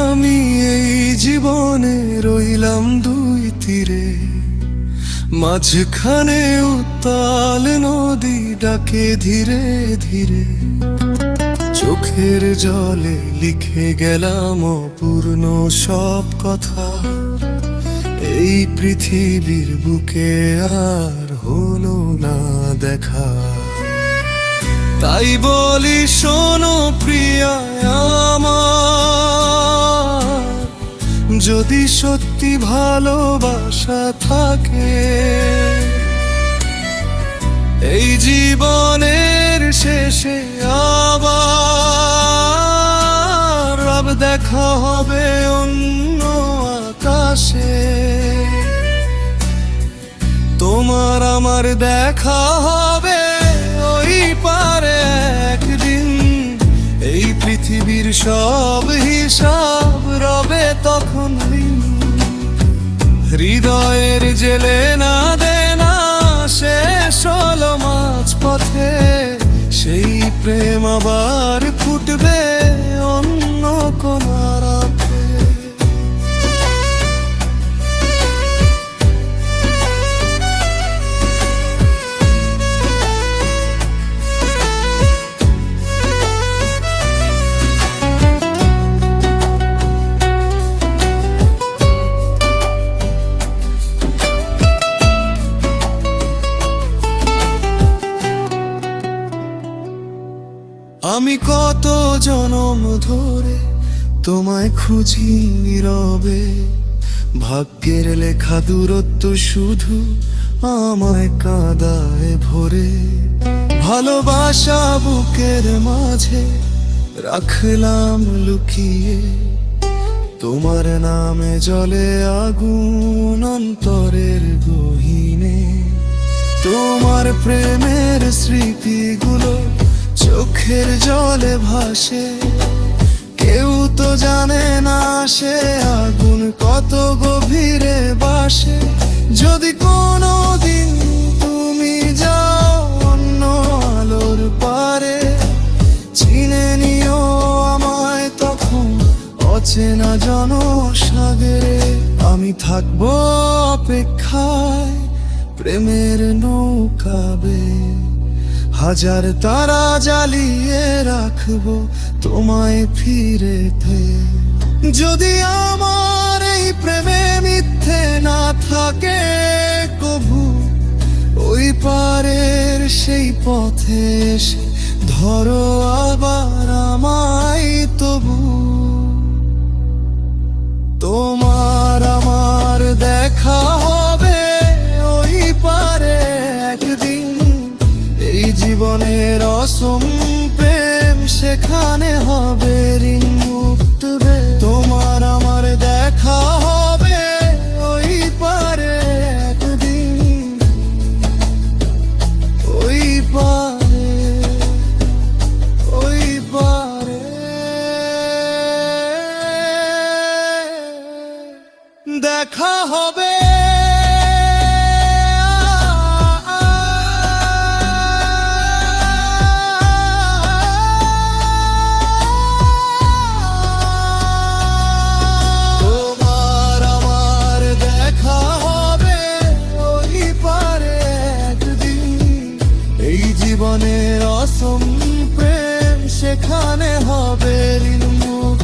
আমি এই জীবনে রইলাম দুই তীরে, মাঝখানে উত্তাল নদী ডাকে ধীরে ধীরে। চোখের জলে লিখে গেলাম অপূর্ণ সব কথা, এই পৃথিবীর বুকে আর হলো না দেখা। তাই বলি শোনো প্রিয়া আমার, যদি সত্যি ভালোবাসা থাকে, এই জীবনের শেষে আবার রব দেখা হবে অন্য আকাশে। তোমার আমার দেখা হবে ওই পারে একদিন, এই পৃথিবীর সব হিসাব রবে তখন দিন। হৃদয়ের জেলে না দেনা শেষ হলো মাঝ পথে, সেই প্রেম আবার ফুটবে অন্য কোন রাতে। আমি কত জনম ধরে তোমায় খুঁজি নীরবে, ভাগ্যের লেখা দূরত্ব শুধু আমায় কাঁদায় ভরে। ভালোবাসা বুকের মাঝে রাখলাম লুকিয়ে, তোমার নামে জ্বলে আগুন অন্তরের গহীনে। তোমার প্রেমের স্মৃতিগুলো চোখের জলে ভাসে, কেউ তো জানে না সে আগুন কত গভীরে বাসে। যদি কোনো দিন তুমি যাও অন্য আলোর পারে, চিনে নিও আমায় তখন অচেনা জনসাগরে। আমি থাকবো অপেক্ষায় প্রেমের নৌকাবে, হাজার তারা জ্বালিয়ে রাখবো তোমায় ফিরেতে। যদি আমার এই প্রেমে মিথ্যে না থাকে কভু, ওই পারের সেই পথে এসে ধরো আবার আমায় তবু। তোমার আমার দেখা হবে ওই পারে একদিন, এই জীবনের অসম প্রেম সেখানে হবে ঋণ মুক্ত। তোমার আমার দেখা হবে ওই পারে একদিন, ওই পারে, ওই পারে দেখা হবে। জীবনের অসম প্রেম সেখানে হবে ঋণ মুক্ত।